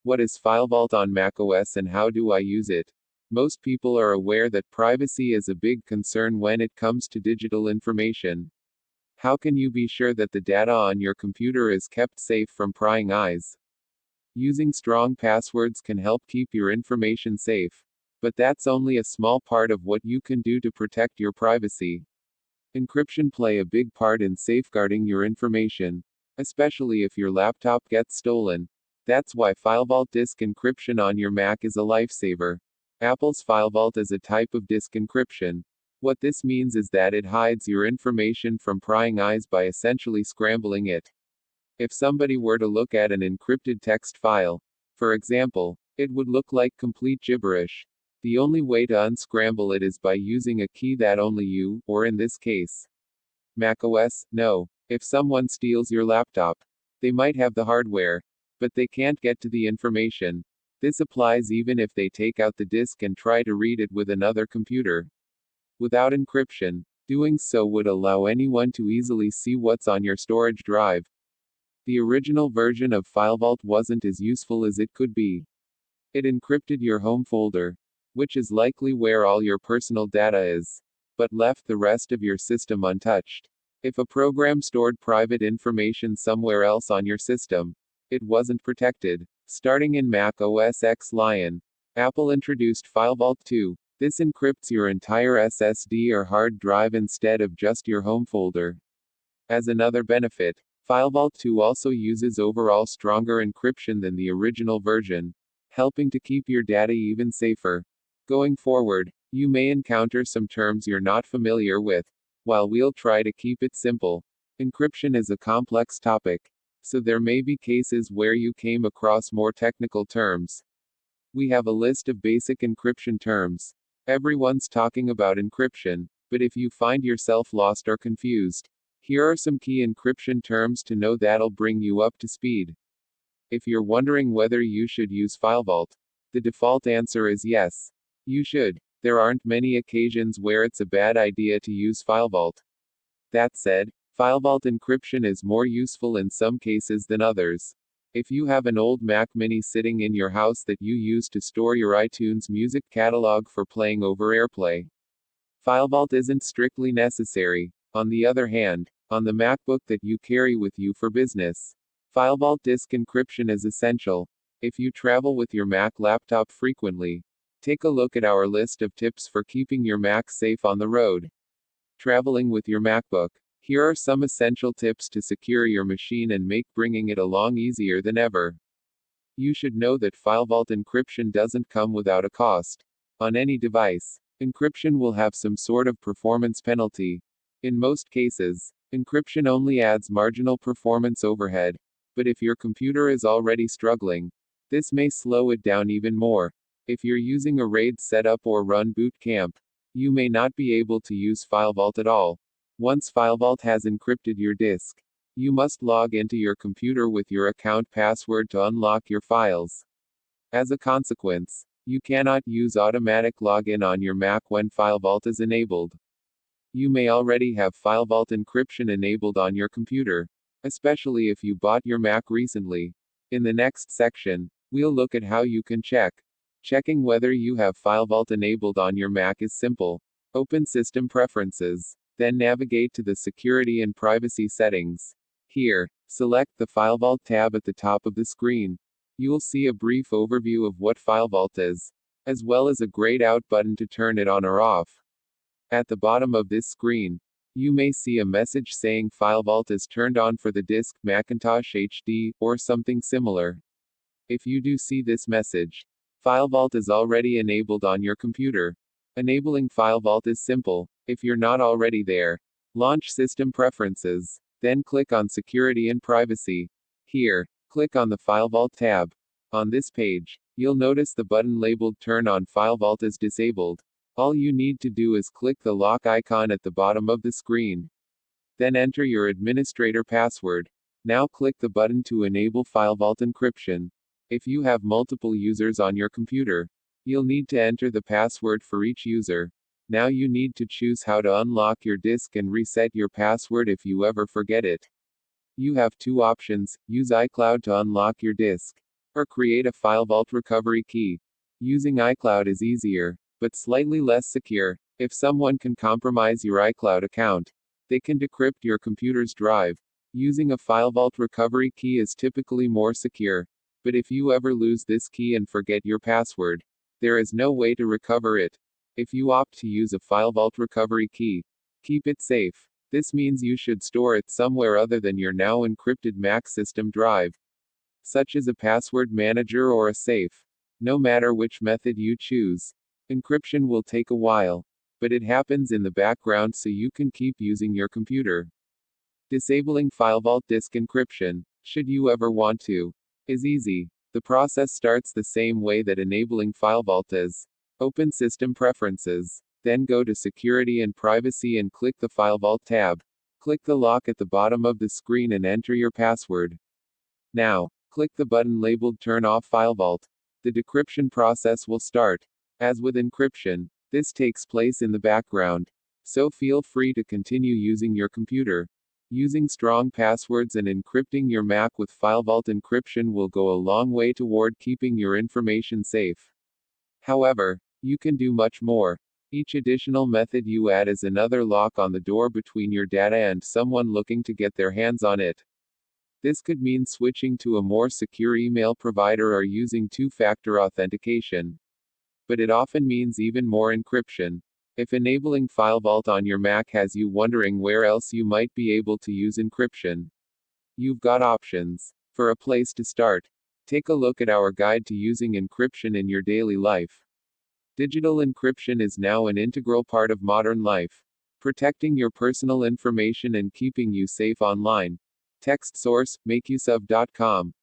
What is FileVault on macOS and how do I use it? Most people are aware that privacy is a big concern when it comes to digital information. How can you be sure that the data on your computer is kept safe from prying eyes? Using strong passwords can help keep your information safe. But that's only a small part of what you can do to protect your privacy. Encryption play a big part in safeguarding your information, especially if your laptop gets stolen. That's why FileVault disk encryption on your Mac is a lifesaver. Apple's FileVault is a type of disk encryption. What this means is that it hides your information from prying eyes by essentially scrambling it. If somebody were to look at an encrypted text file, for example, it would look like complete gibberish. The only way to unscramble it is by using a key that only you, or in this case, macOS, know. If someone steals your laptop, they might have the hardware, but they can't get to the information. This applies even if they take out the disk and try to read it with another computer. Without encryption, doing so would allow anyone to easily see what's on your storage drive. The original version of FileVault wasn't as useful as it could be. It encrypted your home folder, which is likely where all your personal data is, but left the rest of your system untouched. If a program stored private information somewhere else on your system, it wasn't protected. Starting in Mac OS X Lion, Apple introduced FileVault 2. This encrypts your entire SSD or hard drive instead of just your home folder. As another benefit, FileVault 2 also uses overall stronger encryption than the original version, helping to keep your data even safer. Going forward, you may encounter some terms you're not familiar with. While we'll try to keep it simple, encryption is a complex topic, so there may be cases where you came across more technical terms. We have a list of basic encryption terms. Everyone's talking about encryption, but if you find yourself lost or confused, here are some key encryption terms to know that'll bring you up to speed. If you're wondering whether you should use FileVault, the default answer is yes. You should. There aren't many occasions where it's a bad idea to use FileVault. That said, FileVault encryption is more useful in some cases than others. If you have an old Mac Mini sitting in your house that you use to store your iTunes music catalog for playing over AirPlay, FileVault isn't strictly necessary. On the other hand, on the MacBook that you carry with you for business, FileVault disk encryption is essential. If you travel with your Mac laptop frequently, take a look at our list of tips for keeping your Mac safe on the road. Traveling with your MacBook. Here are some essential tips to secure your machine and make bringing it along easier than ever. You should know that FileVault encryption doesn't come without a cost. On any device, encryption will have some sort of performance penalty. In most cases, encryption only adds marginal performance overhead. But if your computer is already struggling, this may slow it down even more. If you're using a RAID setup or run boot camp, you may not be able to use FileVault at all. Once FileVault has encrypted your disk, you must log into your computer with your account password to unlock your files. As a consequence, you cannot use automatic login on your Mac when FileVault is enabled. You may already have FileVault encryption enabled on your computer, especially if you bought your Mac recently. In the next section, we'll look at how you can check. Checking whether you have FileVault enabled on your Mac is simple. Open System Preferences. Then navigate to the Security and Privacy settings. Here, select the FileVault tab at the top of the screen. You'll see a brief overview of what FileVault is, as well as a grayed out button to turn it on or off. At the bottom of this screen, you may see a message saying FileVault is turned on for the disk, Macintosh HD, or something similar. If you do see this message, FileVault is already enabled on your computer. Enabling FileVault is simple. If you're not already there, launch System Preferences. Then click on Security and Privacy. Here, click on the FileVault tab. On this page, you'll notice the button labeled Turn on FileVault is disabled. All you need to do is click the lock icon at the bottom of the screen. Then enter your administrator password. Now click the button to enable FileVault encryption. If you have multiple users on your computer, you'll need to enter the password for each user. Now you need to choose how to unlock your disk and reset your password if you ever forget it. You have two options. Use iCloud to unlock your disk. Or create a file vault recovery key. Using iCloud is easier, but slightly less secure. If someone can compromise your iCloud account, they can decrypt your computer's drive. Using a file vault recovery key is typically more secure. But if you ever lose this key and forget your password, there is no way to recover it. If you opt to use a file vault recovery key, keep it safe. This means you should store it somewhere other than your now encrypted Mac system drive, such as a password manager or a safe. No matter which method you choose, encryption will take a while, but it happens in the background so you can keep using your computer. Disabling FileVault disk encryption, should you ever want to, is easy. The process starts the same way that enabling FileVault is. Open System Preferences. Then go to Security and Privacy and click the FileVault tab. Click the lock at the bottom of the screen and enter your password. Now, click the button labeled Turn off FileVault. The decryption process will start. As with encryption, this takes place in the background, so feel free to continue using your computer. Using strong passwords and encrypting your Mac with FileVault encryption will go a long way toward keeping your information safe. However, you can do much more. Each additional method you add is another lock on the door between your data and someone looking to get their hands on it. This could mean switching to a more secure email provider or using two-factor authentication. But it often means even more encryption. If enabling FileVault on your Mac has you wondering where else you might be able to use encryption, you've got options. For a place to start, take a look at our guide to using encryption in your daily life. Digital encryption is now an integral part of modern life, protecting your personal information and keeping you safe online. Text source: makeuseof.com.